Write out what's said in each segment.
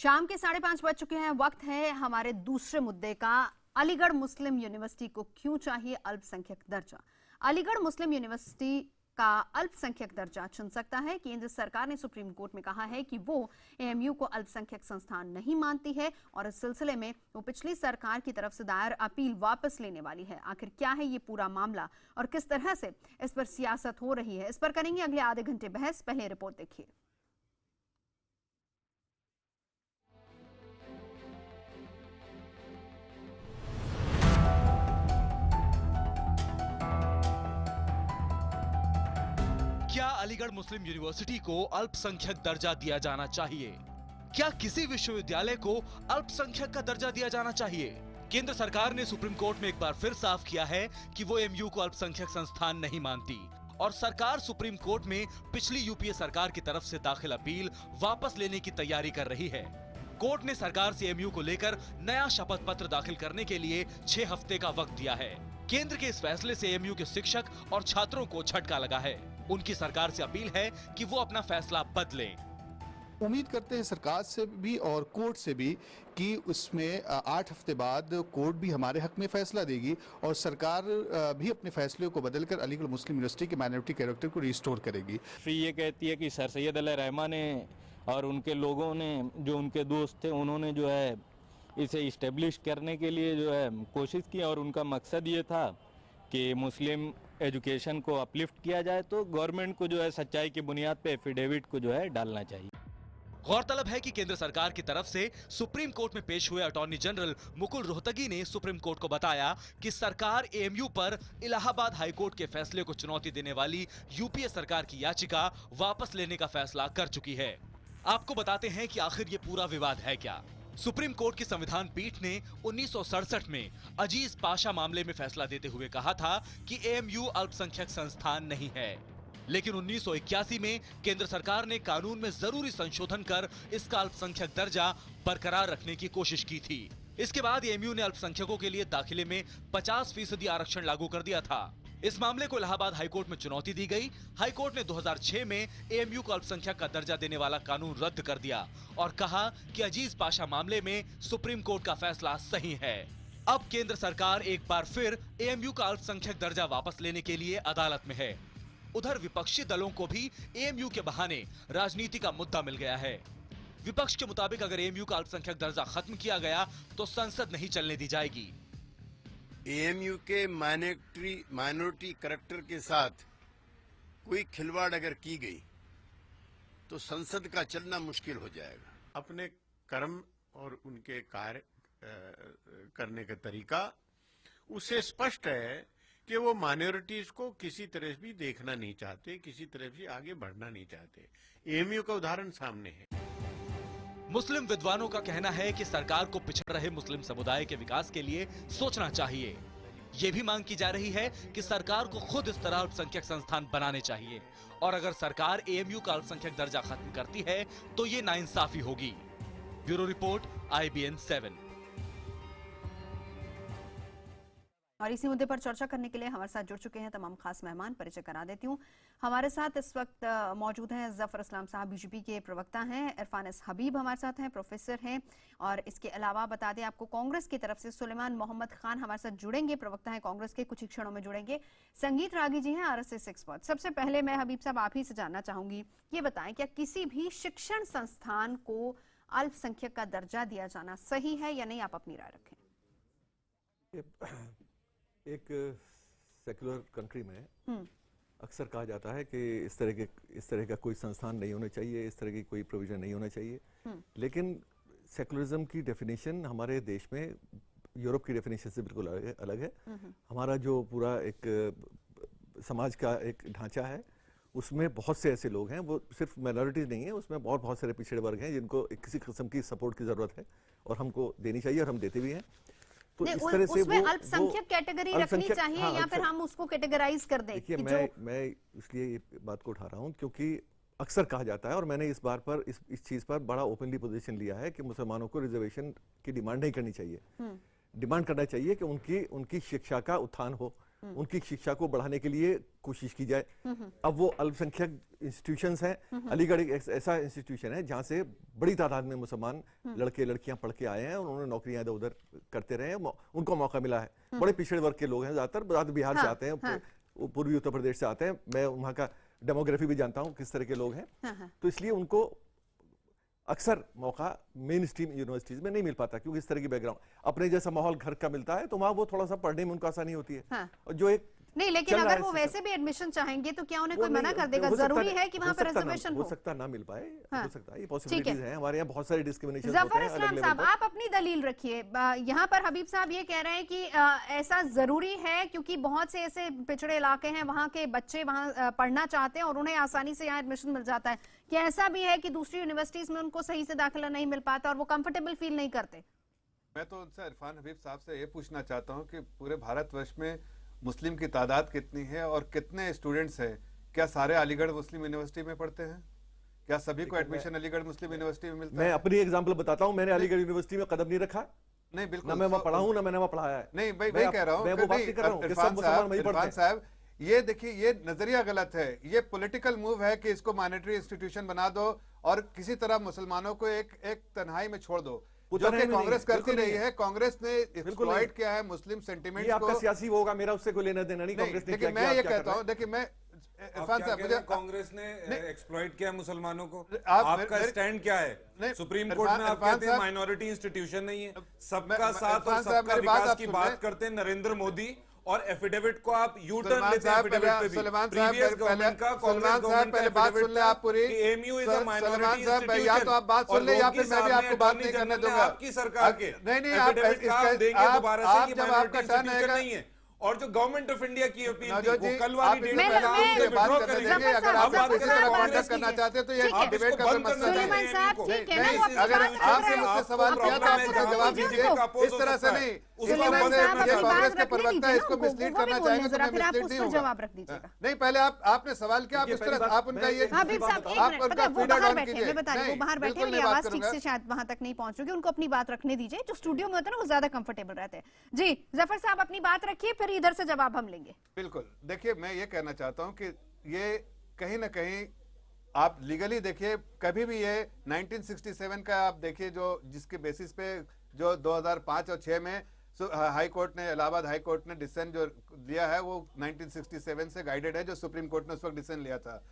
शाम के 5:30 बज चुके हैं। वक्त है हमारे दूसरे मुद्दे का। अलीगढ़ मुस्लिम यूनिवर्सिटी को क्यों चाहिए अल्पसंख्यक दर्जा? अलीगढ़ मुस्लिम यूनिवर्सिटी का अल्पसंख्यक दर्जा चुन सकता है। केंद्र सरकार ने सुप्रीम कोर्ट में कहा है कि वो एएमयू को अल्पसंख्यक संस्थान नहीं मानती है और इस सिलसिले में वो पिछली सरकार की तरफ से दायर अपील वापस लेने वाली है। आखिर क्या है ये पूरा मामला और किस तरह से इस पर सियासत हो रही है, इस पर करेंगे अगले आधे घंटे बहस। पहले रिपोर्ट देखिए। क्या अलीगढ़ मुस्लिम यूनिवर्सिटी को अल्पसंख्यक दर्जा दिया जाना चाहिए? क्या किसी विश्वविद्यालय को अल्पसंख्यक का दर्जा दिया जाना चाहिए? केंद्र सरकार ने सुप्रीम कोर्ट में एक बार फिर साफ किया है कि वो एएमयू को अल्पसंख्यक संस्थान नहीं मानती और सरकार सुप्रीम कोर्ट में पिछली यूपीए सरकार की तरफ से दाखिल अपील वापस लेने की तैयारी कर रही है। कोर्ट ने सरकार से एएमयू को लेकर नया शपथ पत्र दाखिल करने के लिए 6 हफ्ते का वक्त दिया है। केंद्र के इस फैसले से एएमयू के शिक्षक और छात्रों को झटका लगा है। उनकी सरकार से अपील है कि वो अपना फैसला बदलें। उम्मीद करते हैं सरकार से भी और कोर्ट से भी कि उसमें 8 हफ्ते बाद कोर्ट भी हमारे हक में फैसला देगी और सरकार भी अपने फैसले को बदलकर अलीगढ़ मुस्लिम यूनिवर्सिटी के माइनॉरिटी कैरेक्टर को रिस्टोर करेगी। ये कहती है कि सर सैयद अली रहमान ने और उनके लोगों ने, जो उनके दोस्त थे, उन्होंने जो है इसे इस्टेब्लिश करने के लिए जो है कोशिश की और उनका मकसद ये था कि मुस्लिम एजुकेशन को अपलिफ्ट किया जाए, तो गवर्नमेंट को जो है सच्चाई की बुनियाद पे एफिडेविट को जो है डालना चाहिए। गौरतलब है कि केंद्र सरकार की तरफ से सुप्रीम कोर्ट में पेश हुए अटॉर्नी जनरल मुकुल रोहतगी ने सुप्रीम कोर्ट को बताया कि सरकार एएमयू पर इलाहाबाद हाईकोर्ट के फैसले को चुनौती देने वाली यूपीए सरकार की याचिका वापस लेने का फैसला कर चुकी है। आपको बताते हैं कि आखिर ये पूरा विवाद है क्या। सुप्रीम कोर्ट की संविधान पीठ ने 1967 में अजीज पाशा मामले में फैसला देते हुए कहा था कि एएमयू अल्पसंख्यक संस्थान नहीं है, लेकिन 1981 में केंद्र सरकार ने कानून में जरूरी संशोधन कर इसका अल्पसंख्यक दर्जा बरकरार रखने की कोशिश की थी। इसके बाद एएमयू ने अल्पसंख्यकों के लिए दाखिले में 50% आरक्षण लागू कर दिया था। इस मामले को इलाहाबाद हाईकोर्ट में चुनौती दी गई। हाईकोर्ट ने 2006 में एएमयू को अल्पसंख्यक का दर्जा देने वाला कानून रद्द कर दिया और कहा कि अजीज पाशा मामले में सुप्रीम कोर्ट का फैसला सही है। अब केंद्र सरकार एक बार फिर एएमयू का अल्पसंख्यक दर्जा वापस लेने के लिए अदालत में है। उधर विपक्षी दलों को भी एएमयू के बहाने राजनीति का मुद्दा मिल गया है। विपक्ष के मुताबिक अगर एएमयू का अल्पसंख्यक दर्जा खत्म किया गया तो संसद नहीं चलने दी जाएगी। एएमयू के माइनॉरिटी कैरेक्टर के साथ कोई खिलवाड़ अगर की गई तो संसद का चलना मुश्किल हो जाएगा। अपने कर्म और उनके कार्य करने का तरीका उससे स्पष्ट है कि वो माइनॉरिटीज को किसी तरह भी देखना नहीं चाहते, किसी तरह भी आगे बढ़ना नहीं चाहते। एएमयू का उदाहरण सामने है। मुस्लिम विद्वानों का कहना है कि सरकार को पिछड़ रहे मुस्लिम समुदाय के विकास के लिए सोचना चाहिए। ये भी मांग की जा रही है कि सरकार को खुद इस तरह अल्पसंख्यक संस्थान बनाने चाहिए और अगर सरकार एएमयू का अल्पसंख्यक दर्जा खत्म करती है तो ये नाइंसाफी होगी। Bureau report, IBN 7। और इसी मुद्दे पर चर्चा करने के लिए हमारे साथ जुड़ चुके हैं तमाम खास मेहमान। परिचय करा देती हूँ। हमारे साथ इस वक्त मौजूद हैं जफर इस्लाम साहब, बीजेपी के प्रवक्ता हैं। इरफान एस हबीब हमारे साथ हैं, प्रोफेसर हैं। और इसके अलावा बता दें आपको, कांग्रेस की तरफ से सुलेमान मोहम्मद खान हमारे साथ जुड़ेंगे, प्रवक्ता हैं कांग्रेस के, कुछ ही क्षणों में जुड़ेंगे। संगीत रागी जी हैं, RSS एक्सपर्ट। सबसे पहले मैं हबीब साहब आप ही से जानना चाहूंगी, ये बताएं क्या किसी भी शिक्षण संस्थान को अल्पसंख्यक का दर्जा दिया जाना सही है या नहीं? आप अपनी राय रखें। एक सेकुलर कंट्री में अक्सर कहा जाता है कि इस तरह का कोई संस्थान नहीं होना चाहिए, इस तरह की कोई प्रोविजन नहीं होना चाहिए। लेकिन सेकुलरिज्म की डेफिनेशन हमारे देश में यूरोप की डेफिनेशन से बिल्कुल अलग है। हमारा जो पूरा एक समाज का एक ढांचा है उसमें बहुत से ऐसे लोग हैं, वो सिर्फ माइनॉरिटीज नहीं है, उसमें बहुत सारे पिछड़े वर्ग हैं जिनको किसी किस्म की सपोर्ट की जरूरत है और हमको देनी चाहिए और हम देते भी हैं। तो इस तरह से उसमें अल्पसंख्यक कैटेगरी रखनी चाहिए या फिर हम उसको कैटेगराइज कर दें? देखिए, मैं इसलिए ये बात को उठा रहा हूँ क्योंकि अक्सर कहा जाता है और मैंने इस बार पर इस चीज पर बड़ा ओपनली पोजीशन लिया है कि मुसलमानों को रिजर्वेशन की डिमांड नहीं करनी चाहिए। डिमांड करना चाहिए कि उनकी शिक्षा का उत्थान हो, उनकी शिक्षा को बढ़ाने के लिए कोशिश की जाए। अब वो अल्पसंख्यक इंस्टीट्यूशंस हैं, अलीगढ़ एक ऐसा इंस्टीट्यूशन है जहां से बड़ी तादाद में मुसलमान लड़के लड़कियां पढ़ के आए हैं और उन्होंने नौकरियां इधर उधर करते रहे हैं, उनको मौका मिला है। बड़े पिछड़े वर्ग के लोग हैं, ज्यादातर बिहार से आते हैं, पूर्वी उत्तर प्रदेश से आते हैं, मैं वहाँ का डेमोग्राफी भी जानता हूँ किस तरह के लोग हैं, तो इसलिए उनको अक्सर मौका मेन स्ट्रीम यूनिवर्सिटीज में नहीं मिल पाता, क्योंकि इस तरह की बैकग्राउंड अपने जैसा माहौल घर का मिलता है, तो वहाँ वो थोड़ा सा पढ़ने में उनको आसानी होती है। और जो एक नहीं, लेकिन अगर वो वैसे भी एडमिशन चाहेंगे तो क्या उन्हें कोई मना कर देगा? जरूरी है कि वहाँ पर रिजर्वेशन हो सकता ना मिल पाए, हो सकता है, ये पॉसिबिलिटीज हैं। हमारे यहाँ बहुत सारे डिस्क्रिमिनेशन होते जफर हैं। इस्लाम साहब, आप अपनी दलील रखिए। यहाँ पर हबीब साहब ये कह रहे हैं कि ऐसा जरूरी है क्योंकि बहुत से ऐसे पिछड़े इलाके हैं, वहाँ के बच्चे वहाँ पढ़ना चाहते हैं और उन्हें आसानी से यहाँ एडमिशन मिल जाता है। क्या ऐसा भी है कि दूसरी यूनिवर्सिटीज में उनको सही से दाखिला नहीं मिल पाता और वो कंफर्टेबल फील नहीं करते? मैं तो उनसे इरफान हबीब साहब से ये पूछना चाहता हूँ कि पूरे भारतवर्ष में मुस्लिम की तादाद कितनी है और कितने स्टूडेंट्स हैं? क्या सारे अलीगढ़ मुस्लिम यूनिवर्सिटी में पढ़ते हैं? क्या सभी को एडमिशन अलीगढ़ मुस्लिम यूनिवर्सिटी में मिलता है? मैं अपनी एग्जांपल बताता हूँ, मैंने अलीगढ़ यूनिवर्सिटी में कदम नहीं रखा। नहीं, बिल्कुल ना मैं वहाँ पढ़ा हूँ, ना मैंने वहाँ पढ़ाया है। नहीं भाई, मैं कह रहा हूँ इरफान साहब, ये देखिए, ये नजरिया गलत है। ये पॉलिटिकल मूव है कि इसको मॉनेटरी इंस्टीट्यूशन बना दो और किसी तरह मुसलमानों को एक तन्हाई में छोड़ दो, जो कि कांग्रेस करती रही है। कांग्रेस ने एक्सप्लॉइट किया है मुस्लिम सेंटिमेंट को। आपका सियासी होगा, मेरा उससे कोई लेना देना नहीं। कांग्रेस ने, लेकिन मैं ये कहता हूँ, देखिए मैं इरफान साहब, मुझे कांग्रेस ने एक्सप्लॉइट किया मुसलमानों को। आपका स्टैंड क्या है? सुप्रीम कोर्ट में आप कहते हैं माइनॉरिटी इंस्टीट्यूशन नहीं है, सबका साथ और सबका विकास की बात करते हैं नरेंद्र मोदी, और एफिडेविट को आप यू टर्न लेते हैं। एफिडेविट पे भी प्रीवियस गवर्नमेंट का, कांग्रेस गवर्नमेंट का एफिडेविट था कि AMU is a minority institution. या तो आप बात सुन ले या फिर मैं भी आपको बात नहीं करने दूंगा। आपकी सरकार के नहीं, आप देंगे दोबारा से कि जब आपका टर्न आएगा नहीं है। और जो गवर्नमेंट ऑफ इंडिया की अपील थी, वो कल आप वाली बात करने देंगे। अगर आप इस तरह कॉन्टेस्ट करना चाहते हैं तो ये डिबेट का कोई मसला नहीं है। अगर आपसे मुझसे सवाल किया तो आप मुझे जवाब दीजिए, इस तरह से नहीं। कांग्रेस के प्रवक्ता इसको मिसलीड करना चाहेंगे तो मैं मिसलीड नहीं हूँ। नहीं, पहले आपने सवाल किया, आप इस तरह आप उनका ये आप उनका फीडर डाउन कीजिए। मैं बता रही हूँ, बाहर बैठे हैं, आवाज ठीक से शायद वहां तक नहीं पहुंच चुकी, उनको अपनी बात रखने दीजिए। जो स्टूडियो में होता है ना, वो ज्यादा कंफर्टेबल रहते हैं। जी जफर साहब, अपनी बात रखिए, फिर इधर से जवाब हम लेंगे। बिल्कुल। देखिए, मैं ये कहना चाहता हूं कि ये कहीं ना कहीं आप लीगली देखिए, कभी भी ये 1967 का आप देखिए, जो जिसके बेसिस पे जो 2005 और 6 में हाई कोर्ट ने, इलाहाबाद हाई कोर्ट ने डिसीजन जो दिया है वो 1967 से गाइडेड है, जो सुप्रीम कोर्ट ने उस वक्त डिसीजन लिया था।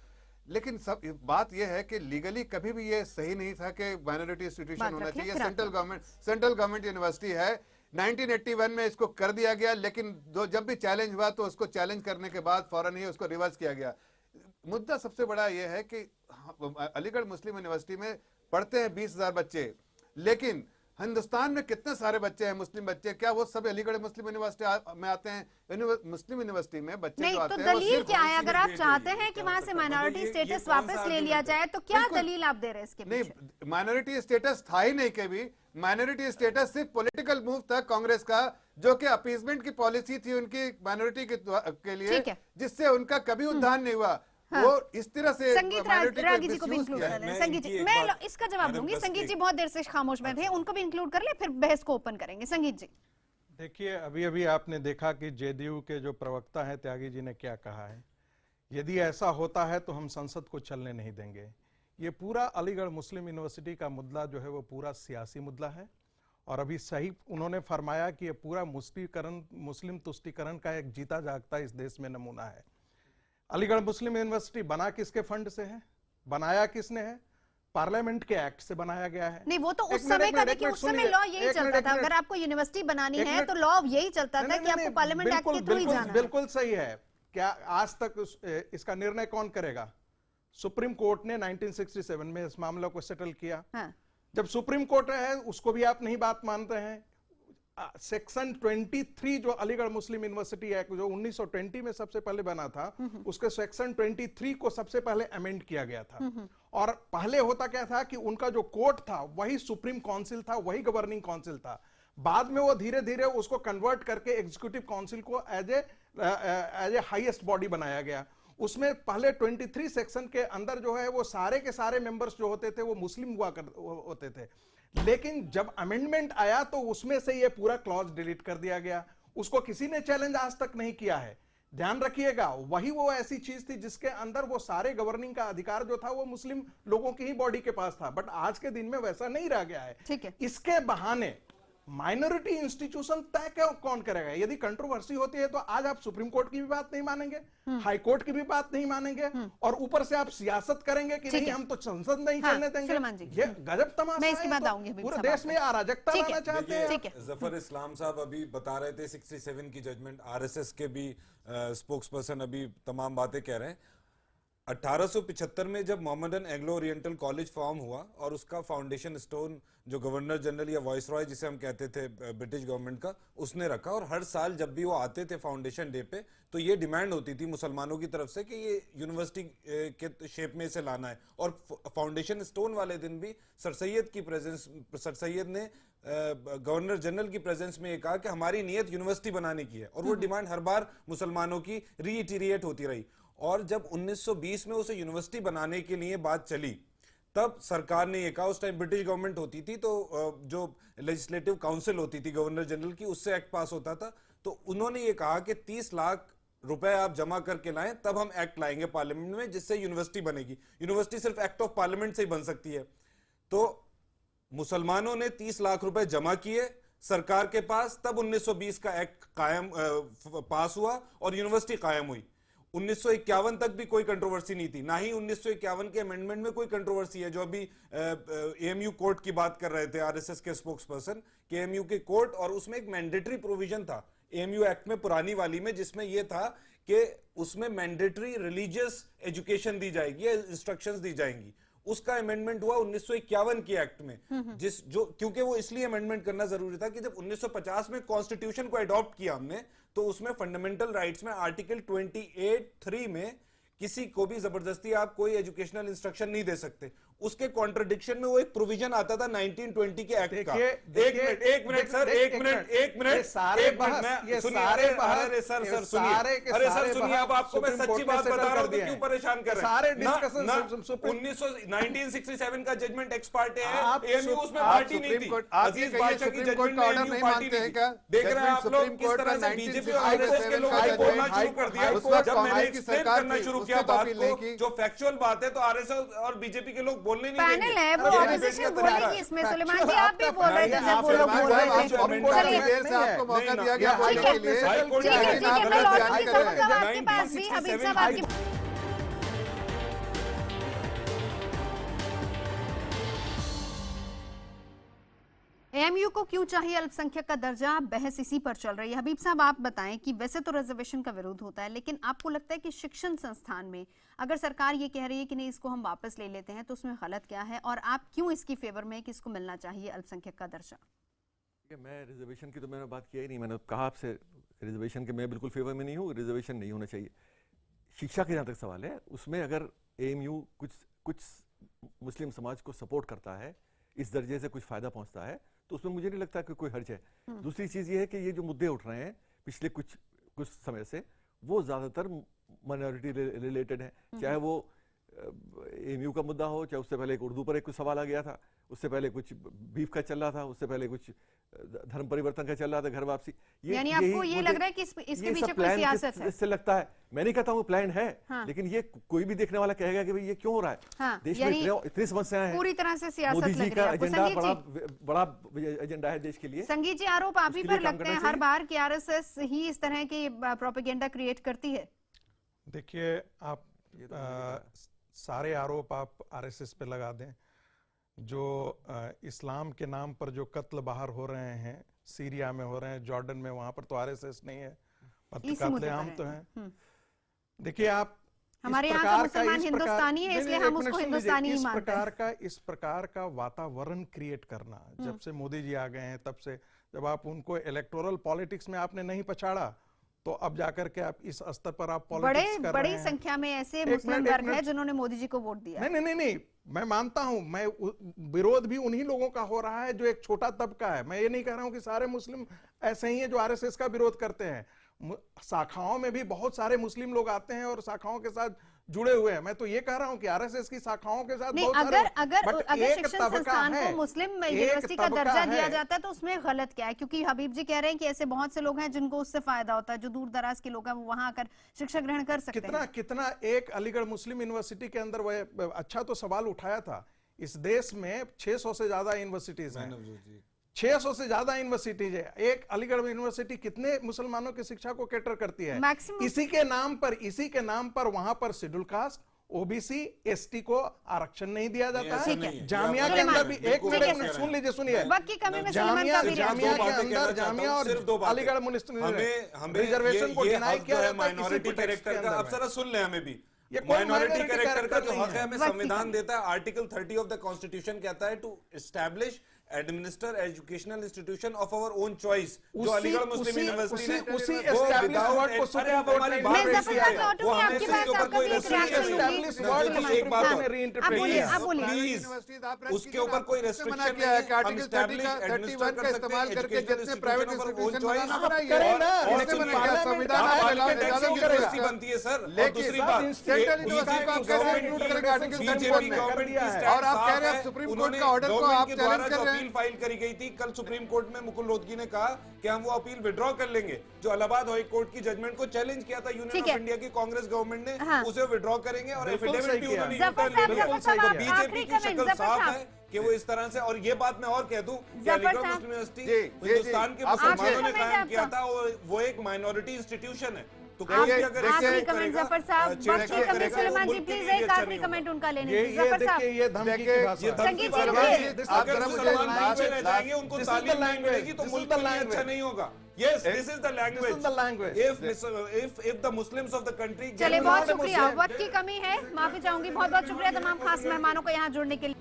लेकिन सब बात यह है कि लीगली कभी भी ये सही नहीं था कि माइनॉरिटी इंस्टीट्यूशन होना चाहिए। सेंट्रल गवर्नमेंट यूनिवर्सिटी है। 1981 में इसको कर दिया गया, लेकिन जब भी चैलेंज हुआ तो उसको चैलेंज करने के बाद फौरन ही उसको रिवर्स किया गया। मुद्दा सबसे बड़ा यह है कि अलीगढ़ मुस्लिम यूनिवर्सिटी में पढ़ते हैं 20,000 बच्चे, लेकिन हिंदुस्तान में कितने सारे बच्चे हैं मुस्लिम बच्चे? क्या वो सब अलीगढ़ मुस्लिम यूनिवर्सिटी में आते हैं? मुस्लिम यूनिवर्सिटी में बच्चे नहीं, जो आते तो हैं, दलील क्या है? अगर आप चाहते हैं कि वहां से माइनॉरिटी स्टेटस वापस ले लिया जाए तो क्या दलील आप दे रहे हैं इसके पीछे? नहीं, माइनॉरिटी स्टेटस था ही नहीं कभी। माइनॉरिटी स्टेटस सिर्फ पॉलिटिकल मूव था कांग्रेस का, जो कि अपीसमेंट की पॉलिसी थी उनकी माइनॉरिटी के लिए, जिससे उनका कभी उद्धार नहीं हुआ। हाँ। वो इस तरह से संगीत रागी जी को भी इंक्लूड कर लें। संगीत जी, मैं इसका जवाब दूंगी। संगीत जी बहुत देर से खामोश बैठे हैं, उनको भी इंक्लूड कर ले, फिर बहस को ओपन करेंगे। संगीत जी, देखिए, अभी अभी आपने देखा कि जेडीयू के जो प्रवक्ता हैं त्यागी जी ने क्या कहा है। यदि ऐसा होता है तो हम संसद को चलने नहीं देंगे। ये पूरा अलीगढ़ मुस्लिम यूनिवर्सिटी का मुद्दा जो है वो पूरा सियासी मुद्दा है, और अभी सही उन्होंने फरमाया कि ये पूरा मुस्लिम तुष्टीकरण का एक जीता जागता इस देश में नमूना है। अलीगढ़ मुस्लिम यूनिवर्सिटी बना किसके फंड से है? बनाया किसने है? पार्लियामेंट के एक्ट से बनाया गया है। नहीं, वो तो उस समय का, देखिए उस समय लॉ यही चलता था। अगर आपको यूनिवर्सिटी बनानी है तो लॉ यही चलता था कि आपको पार्लियामेंट एक्ट के थ्रू ही जाना है। बिल्कुल सही है। क्या आज तक इसका निर्णय कौन करेगा? सुप्रीम कोर्ट ने 1967 में इस मामले को सेटल किया। हाँ। जब सुप्रीम कोर्ट है उसको भी आप नहीं बात मानते हैं। सेक्शन 23 जो अलीगढ़ मुस्लिम यूनिवर्सिटी एक्ट जो 1920 में सबसे पहले बना था, उसके सेक्शन 23 को सबसे पहले अमेंड किया गया था। और पहले होता क्या था कि उनका जो कोर्ट था वही सुप्रीम काउंसिल था, वही गवर्निंग काउंसिल था। बाद में वो धीरे धीरे उसको कन्वर्ट करके एग्जीक्यूटिव काउंसिल को एज ए हाईएस्ट बॉडी बनाया गया। उसमें पहले 23 सेक्शन के अंदर जो है वो सारे के सारे मेंबर्स जो होते थे वो मुस्लिम होते थे। लेकिन जब अमेंडमेंट आया तो उसमें से ये पूरा क्लॉज डिलीट कर दिया गया। उसको किसी ने चैलेंज आज तक नहीं किया है। ध्यान रखिएगा, वही वो ऐसी चीज थी जिसके अंदर वो सारे गवर्निंग का अधिकार जो था वो मुस्लिम लोगों की ही बॉडी के पास था, बट आज के दिन में वैसा नहीं रह गया है। ठीक है। इसके बहाने माइनॉरिटी इंस्टीट्यूशन तय कौन करेगा? यदि कंट्रोवर्सी होती है तो आज आप सुप्रीम कोर्ट की भी बात नहीं मानेंगे, हाई कोर्ट की भी बात नहीं मानेंगे, और ऊपर से आप सियासत करेंगे कि नहीं हम तो संसद नहीं चलने देंगे। ये गजब तमाशा है। मैं इसकी बात आऊंगी, पूरे देश में अराजकता लाना चाहते हैं। जफर इस्लाम साहब अभी बता रहे थे 67 की जजमेंट, आरएसएस के भी स्पोक्स पर्सन अभी तमाम बातें कह रहे हैं। 1875 में जब Mohammedan Anglo oriental college form हुआ और उसका फाउंडेशन स्टोन जो गवर्नर जनरल या वॉइस रॉय जिसे हम कहते थे ब्रिटिश गवर्नमेंट का, उसने रखा, और हर साल जब भी वो आते थे फाउंडेशन डे पे तो ये डिमांड होती थी मुसलमानों की तरफ से कि ये यूनिवर्सिटी के शेप में इसे लाना है। और फाउंडेशन स्टोन वाले दिन भी सर सैयद की प्रेजेंस, सर सैयद ने गवर्नर जनरल की प्रेजेंस में ये कहा कि हमारी नीयत यूनिवर्सिटी बनाने की है, और वो डिमांड हर बार मुसलमानों की रीइटरेट होती रही। और जब 1920 में उसे यूनिवर्सिटी बनाने के लिए बात चली, तब सरकार ने ये कहा, उस टाइम ब्रिटिश गवर्नमेंट होती थी तो जो लेजिस्लेटिव काउंसिल होती थी गवर्नर जनरल की, उससे एक्ट पास होता था, तो उन्होंने ये कहा कि 30 लाख रुपए आप जमा करके लाएं तब हम एक्ट लाएंगे पार्लियामेंट में जिससे यूनिवर्सिटी बनेगी। यूनिवर्सिटी सिर्फ एक्ट ऑफ पार्लियामेंट से ही बन सकती है। तो मुसलमानों ने 30 लाख रुपए जमा किए सरकार के पास, तब 1920 का एक्ट पास हुआ और यूनिवर्सिटी कायम हुई। 1951 तक भी कोई कंट्रोवर्सी नहीं थी, ना ही 1951 के अमेंडमेंट में कोई कंट्रोवर्सी है। जो अभी एएमयू कोर्ट की बात कर रहे थे आरएसएस के स्पोक्स पर्सन, के एएमयू के कोर्ट, और उसमें एक मैंडेटरी प्रोविजन था एएमयू एक्ट में पुरानी वाली में, जिसमें यह था कि उसमें मैंडेटरी रिलीजियस एजुकेशन दी जाएगी या इंस्ट्रक्शंस दी जाएंगी। उसका अमेंडमेंट हुआ 1951 के एक्ट में, क्योंकि वो इसलिए अमेंडमेंट करना जरूरी था कि जब 1950 में कॉन्स्टिट्यूशन को अडॉप्ट किया हमने, तो उसमें फंडामेंटल राइट्स में आर्टिकल 28(3) में किसी को भी जबरदस्ती आप कोई एजुकेशनल इंस्ट्रक्शन नहीं दे सकते। उसके कॉन्ट्रडिक्शन में वो एक प्रोविजन आता था 1920 के एक्ट का। एक मिनट सर, एक मिनट सुनिए, अब आपको मैं सच्ची बात बता रहा हूं तो क्यों परेशान कर रहे हैं। 1967 का जजमेंट एक्स पार्टी है, एएमयू उसमें पार्टी नहीं थी। अजीज बादशाह की जजमेंट में एएमयू पार्टी नहीं थी। देख रहे हैं आप लोग किस तरह से बीजेपी और आरएसएस के लोगों ने बोलना शुरू कर दिया। जब मैंने एक्सप्लेन करना शुरू किया बात को, जो फैक्चुअल बात है, तो आरएसएस और बीजेपी के लोग बोलने नहीं पैनल है, वो ऑपोजिशन बोलेगी इसमें। सुलेमान जी आप भी बोल रहे थे जब वो लोग बोल रहे थे। चलिए देर से आपको मौका दिया गया बोलने के लिए। ठीक है, मैं लौटूंगी साहब आपके पास भी, हबीब साहब आपके। एएमयू को क्यों चाहिए अल्पसंख्यक का दर्जा, बहस इसी पर चल रही है। हबीब साहब आप बताएं कि वैसे तो रिजर्वेशन का विरोध होता है, लेकिन आपको लगता है कि शिक्षण संस्थान में अगर सरकार ये कह रही है कि नहीं इसको हम वापस ले लेते हैं, तो उसमें गलत क्या है, और आप क्यों इसकी फेवर में कि इसको मिलना चाहिए अल्पसंख्यक का दर्जा? मैं रिजर्वेशन की तो मैंने बात किया ही नहीं। मैंने कहा आपसे रिजर्वेशन के मैं बिल्कुल फेवर में नहीं हूँ, रिजर्वेशन नहीं होना चाहिए। शिक्षा के जहाँ तक सवाल है, उसमें अगर एएमयू कुछ मुस्लिम समाज को सपोर्ट करता है, इस दर्जे से कुछ फायदा पहुंचता है, तो उसमें मुझे नहीं लगता कि कोई हर्ज है। दूसरी चीज ये है कि ये जो मुद्दे उठ रहे हैं पिछले कुछ समय से, वो ज्यादातर माइनॉरिटी रिलेटेड है। चाहे वो एएमयू का मुद्दा हो, चाहे उससे पहले एक उर्दू पर एक कुछ सवाल आ गया था, उससे पहले कुछ बीफ का चल रहा था, उससे पहले कुछ धर्म परिवर्तन का चल रहा था, घर वापसी। यानी आपको ये लग रहा है कि इसके पीछे कोई सियासत है? इससे लगता है, मैं नहीं कहता हूँ प्लान है, लेकिन ये कोई भी देखने वाला कहेगा कि भाई ये क्यों हो रहा है। देश में इतनी समस्याएं हैं, पूरी तरह से सियासत मोदी जी का एजेंडा बड़ा एजेंडा है देश के लिए। संगीत जी, आरोप आप ही पर लगते हैं हर बार कि आरएसएस ही इस तरह की प्रोपेगेंडा क्रिएट करती है। देखिए, आप सारे आरोप आप आरएसएस पे लगा दें, जो इस्लाम के नाम पर जो कत्ल बाहर हो रहे हैं, सीरिया में हो रहे हैं, जॉर्डन में, वहां पर तो आरएसएस नहीं है, कत्लेआम तो है। देखिए, आप हमारे यहाँ का मुसलमान हिंदुस्तानी है, इसलिए हम उसको हिंदुस्तानी ही मानते हैं। इस प्रकार का वातावरण क्रिएट करना, जब से मोदी जी आ गए हैं, तब से जब आप उनको इलेक्टोरल पॉलिटिक्स में आपने नहीं पछाड़ा, तो अब जाकर के आप इस स्तर पर आप पॉलिटिक्स कर रहे हैं। बड़ी संख्या में ऐसे मुस्लिम वर्ग है जिन्होंने मोदी जी को वोट दिया। नहीं, मैं मानता हूं, मैं विरोध भी उन्हीं लोगों का हो रहा है जो एक छोटा तबका है। मैं ये नहीं कह रहा हूं कि सारे मुस्लिम ऐसे ही हैं जो आरएसएस का विरोध करते हैं। शाखाओं में भी बहुत सारे मुस्लिम लोग आते हैं और शाखाओं के साथ जुड़े हुए हैं। मैं तो ये कह रहा हूं कि आरएसएस की शाखाओं के साथ नहीं, बहुत अगर शिक्षण संस्थान को मुस्लिम यूनिवर्सिटी का दर्जा दिया जाता है तो उसमें गलत क्या है? क्योंकि हबीब जी कह रहे हैं कि ऐसे बहुत से लोग हैं जिनको उससे फायदा होता है, जो दूर दराज के लोग हैं वो वहां आकर शिक्षा ग्रहण कर सकते हैं। कितना एक अलीगढ़ मुस्लिम यूनिवर्सिटी के अंदर वह अच्छा तो सवाल उठाया था। इस देश में 600 से ज्यादा यूनिवर्सिटीज हैं, 600 से ज्यादा यूनिवर्सिटीज है। एक अलीगढ़ यूनिवर्सिटी कितने मुसलमानों की शिक्षा को कैटर करती है? इसी के नाम पर वहां पर शेड्यूल कास्ट, ओबीसी, एसटी को आरक्षण नहीं दिया जाता है। जामिया के अंदर भी एक मिनट सुन लीजिए, सुनिए। जामिया और अलीगढ़ मुस्लिम रिजर्वेशन को डिनाई किया जाता है माइनॉरिटी कैरेक्टर का। अब जरा सुन ले हमें भी, माइनॉरिटी कैरेक्टर का जो हक है हमें संविधान देता है। आर्टिकल 30 ऑफ द कॉन्स्टिट्यूशन कहता है to establish administer educational institution of our own choice. जो अलीगढ़ मुस्लिम यूनिवर्सिटी ने उसी एस्टैब्लिश वर्ड को सुप्रीम कोर्ट ने वो हमें इसके ऊपर कोई एस्टैब्लिश वर्ड को एक बात ने रीइंटरप्रेट प्लीज उसके ऊपर कोई रेस्ट्रिक्शन नहीं है। हम एस्टैब्लिश एडमिनिस्टर कर सकते हैं एजुकेशनल प्राइवेट इंस्टीट्यूशन चॉइस और संविधान यूनिवर्सिटी बनती है सर। और दूसरी बात बीजेपी गवर्नमेंट और आप कह रहे हैं सुप्रीम कोर्ट का ऑर्डर को आप चैलेंज कर रहे हैं। अपील फाइल करी गई थी कल सुप्रीम कोर्ट में। मुकुल रोहतगी ने कहा कि हम वो अपील विड्रॉ कर लेंगे। जो इलाहाबाद हाई कोर्ट की जजमेंट को चैलेंज किया था यूनियन ऑफ इंडिया की कांग्रेस गवर्नमेंट ने, उसे विड्रॉ करेंगे और एफिडेविट भी उन्होंने बीजेपी की शक्ल साफ है कि वो इस तरह से। और ये बात मैं और कह दूं कि अलीगढ़ मुस्लिम यूनिवर्सिटी हिंदुस्तान के मुसलमानों ने कायम किया था और वो एक माइनॉरिटी इंस्टीट्यूशन है। तो आखिरी कमेंट जफर साहब, सुलेमान जी प्लीज एक आखिरी कमेंट उनका लेने दीजिए। जफर साहब ये धमकी की भाषा है। संगीत जी रुकिए। अगर मुसलमान नीचे रह जाएंगे, उनको तालीम नहीं मिलेगी तो मुल्क के लिए अच्छा नहीं होगा। Yes, this is the language. If the Muslims of the country. चलिए, बहुत शुक्रिया। वक्त की कमी है, माफी चाहूंगी। बहुत बहुत शुक्रिया तमाम खास मेहमानों को यहाँ जुड़ने के लिए।